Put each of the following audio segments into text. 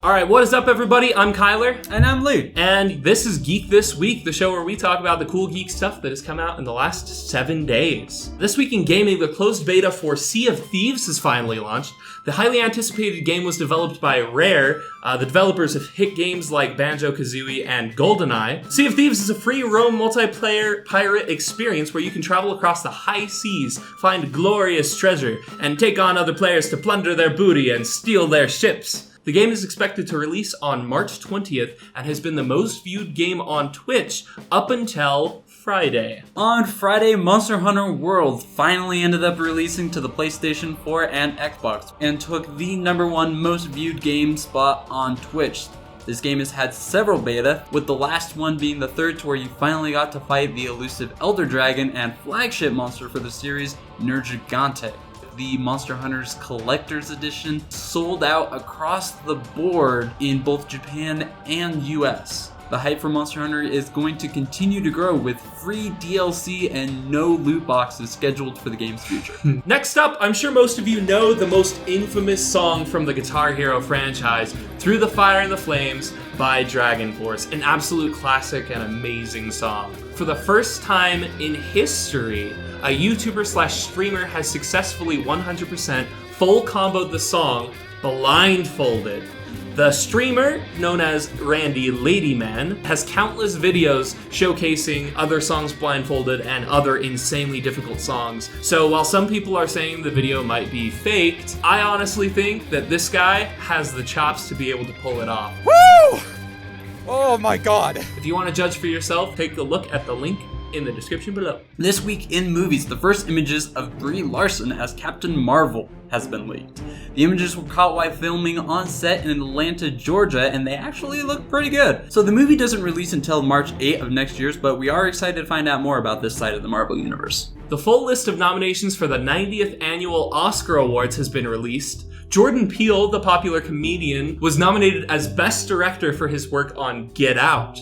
Alright, what is up everybody? I'm Kyler. And I'm Lee. And this is Geek This Week, the show where we talk about the cool geek stuff that has come out in the last 7 days. This week in gaming, the closed beta for Sea of Thieves has finally launched. The highly anticipated game was developed by Rare, the developers of hit games like Banjo-Kazooie and GoldenEye. Sea of Thieves is a free roam multiplayer pirate experience where you can travel across the high seas, find glorious treasure, and take on other players to plunder their booty and steal their ships. The game is expected to release on March 20th and has been the most viewed game on Twitch up until Friday. On Friday, Monster Hunter World finally ended up releasing to the PlayStation 4 and Xbox and took the #1 most viewed game spot on Twitch. This game has had several beta, with the last one being the third to where you finally got to fight the elusive Elder Dragon and flagship monster for the series, Nergigante. The Monster Hunters Collector's Edition sold out across the board in both Japan and US. The hype for Monster Hunter is going to continue to grow with free DLC and no loot boxes scheduled for the game's future. Next up, I'm sure most of you know the most infamous song from the Guitar Hero franchise, Through the Fire and the Flames by Dragon Force, an absolute classic and amazing song. For the first time in history, a YouTuber/streamer has successfully 100% full comboed the song blindfolded. The streamer, known as Randy Ladyman, has countless videos showcasing other songs blindfolded and other insanely difficult songs. So while some people are saying the video might be faked, I honestly think that this guy has the chops to be able to pull it off. Woo! Oh my god. If you want to judge for yourself, take a look at the link in the description below. This week in movies, the first images of Brie Larson as Captain Marvel has been leaked. The images were caught while filming on set in Atlanta, Georgia, and they actually look pretty good. So the movie doesn't release until March 8th of next year, but we are excited to find out more about this side of the Marvel Universe. The full list of nominations for the 90th Annual Oscar Awards has been released. Jordan Peele, the popular comedian, was nominated as Best Director for his work on Get Out.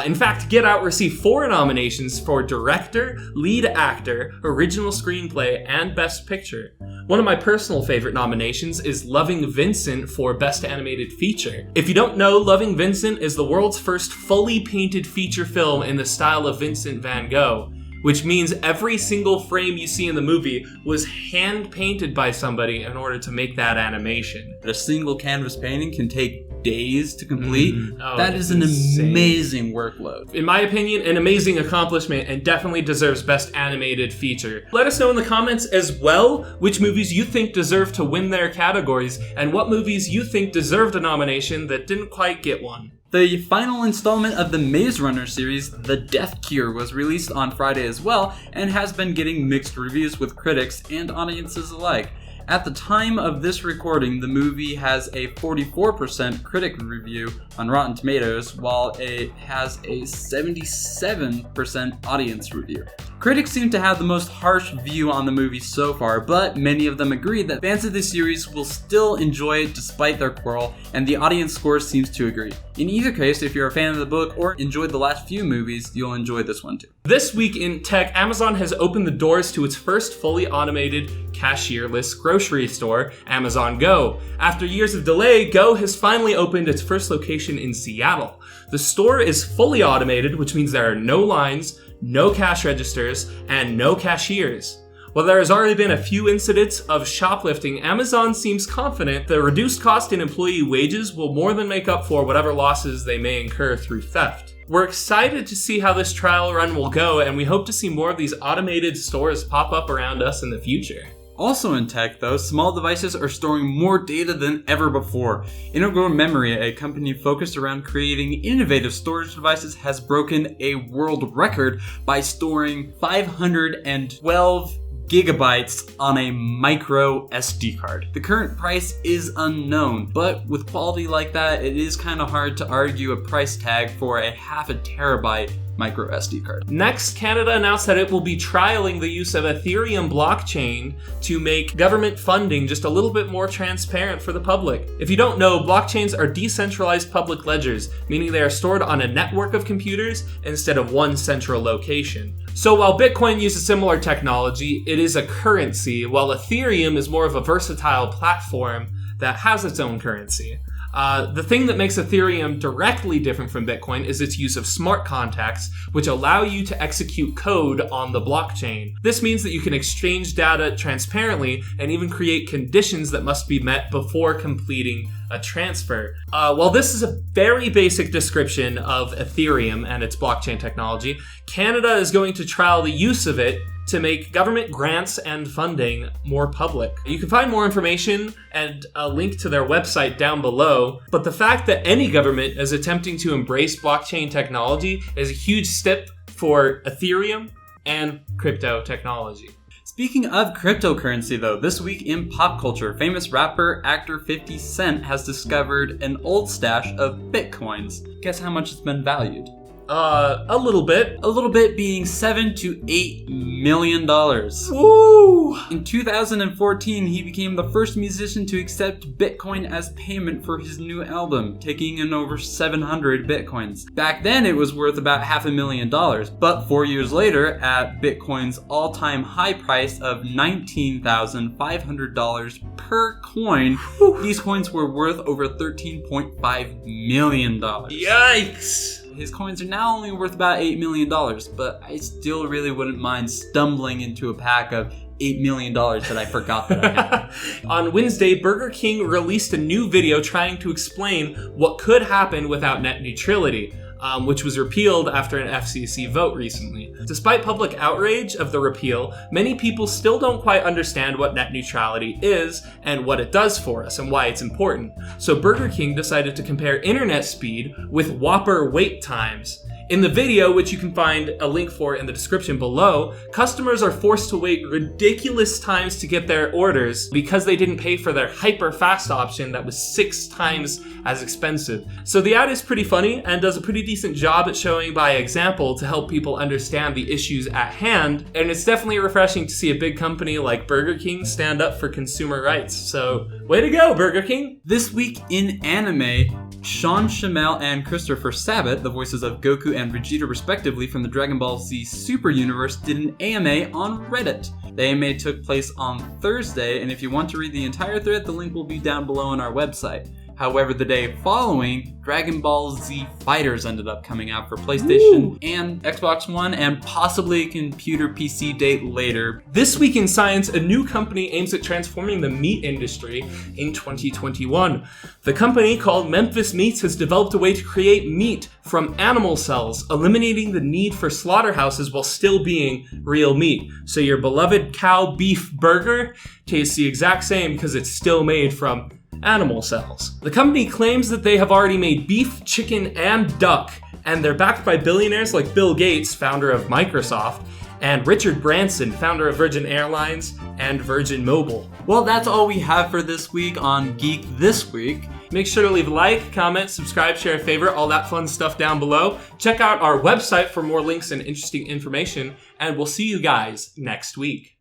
In fact, Get Out received 4 nominations for Director, Lead Actor, Original Screenplay, and Best Picture. One of my personal favorite nominations is Loving Vincent for Best Animated Feature. If you don't know, Loving Vincent is the world's first fully painted feature film in the style of Vincent van Gogh, which means every single frame you see in the movie was hand-painted by somebody in order to make that animation. A single canvas painting can take days to complete. That is an insane. amazing workload. In my opinion, an amazing accomplishment and definitely deserves Best Animated Feature. Let us know in the comments as well which movies you think deserve to win their categories and what movies you think deserved a nomination that didn't quite get one. The final installment of the Maze Runner series, The Death Cure, was released on Friday as well and has been getting mixed reviews with critics and audiences alike. At the time of this recording, the movie has a 44% critic review on Rotten Tomatoes, while it has a 77% audience review. Critics seem to have the most harsh view on the movie so far, but many of them agree that fans of the series will still enjoy it despite their quarrel, and the audience score seems to agree. In either case, if you're a fan of the book or enjoyed the last few movies, you'll enjoy this one too. This week in tech, Amazon has opened the doors to its first fully automated cashierless grocery store, Amazon Go. After years of delay, Go has finally opened its first location in Seattle. The store is fully automated, which means there are no lines, no cash registers, and no cashiers. While there has already been a few incidents of shoplifting, Amazon seems confident the reduced cost in employee wages will more than make up for whatever losses they may incur through theft. We're excited to see how this trial run will go, and we hope to see more of these automated stores pop up around us in the future. Also in tech, though, small devices are storing more data than ever before. Integral Memory, a company focused around creating innovative storage devices, has broken a world record by storing 512 gigabytes on a micro SD card. The current price is unknown, but with quality like that, it is kind of hard to argue a price tag for a half a terabyte micro SD card. Next, Canada announced that it will be trialing the use of Ethereum Blockchain to make government funding just a little bit more transparent for the public. If you don't know, blockchains are decentralized public ledgers, meaning they are stored on a network of computers instead of one central location. So while Bitcoin uses similar technology, it is a currency, while Ethereum is more of a versatile platform that has its own currency. The thing that makes Ethereum directly different from Bitcoin is its use of smart contracts, which allow you to execute code on the blockchain. This means that you can exchange data transparently and even create conditions that must be met before completing a transfer. While this is a very basic description of Ethereum and its blockchain technology, Canada is going to trial the use of it to make government grants and funding more public. You can find more information and a link to their website down below, but the fact that any government is attempting to embrace blockchain technology is a huge step for Ethereum and crypto technology. Speaking of cryptocurrency though, this week in pop culture, famous rapper, actor 50 Cent has discovered an old stash of Bitcoins. Guess how much it's been valued? A little bit. A little bit being $7 to $8 million. Woo! In 2014, he became the first musician to accept Bitcoin as payment for his new album, taking in over 700 Bitcoins. Back then, it was worth about $500,000, but 4 years later, at Bitcoin's all-time high price of $19,500 per coin, these coins were worth over $13.5 million. Yikes! His coins are now only worth about $8 million, but I still really wouldn't mind stumbling into a pack of $8 million that I forgot that I had. On Wednesday, Burger King released a new video trying to explain what could happen without net neutrality, which was repealed after an FCC vote recently. Despite public outrage of the repeal, many people still don't quite understand what net neutrality is and what it does for us and why it's important. So Burger King decided to compare internet speed with Whopper wait times. In the video, which you can find a link for in the description below, customers are forced to wait ridiculous times to get their orders because they didn't pay for their hyper fast option that was 6 times as expensive. So the ad is pretty funny and does a pretty decent job at showing by example to help people understand the issues at hand, and it's definitely refreshing to see a big company like Burger King stand up for consumer rights. So way to go, Burger King! This week in anime, Sean Schemmel and Christopher Sabat, the voices of Goku and Vegeta respectively from the Dragon Ball Z Super Universe, did an AMA on Reddit. The AMA took place on Thursday, and if you want to read the entire thread, the link will be down below on our website. However, the day following, Dragon Ball Z Fighters ended up coming out for PlayStation and Xbox One, and possibly a computer PC date later. This week in science, a new company aims at transforming the meat industry in 2021. The company, called Memphis Meats, has developed a way to create meat from animal cells, eliminating the need for slaughterhouses while still being real meat. So your beloved cow beef burger tastes the exact same because it's still made from animal cells. The company claims that they have already made beef, chicken, and duck, and they're backed by billionaires like Bill Gates, founder of Microsoft, and Richard Branson, founder of Virgin Airlines and Virgin Mobile. Well, that's all we have for this week on Geek This Week. Make sure to leave a like, comment, subscribe, share a favorite, all that fun stuff down below. Check out our website for more links and interesting information, and we'll see you guys next week.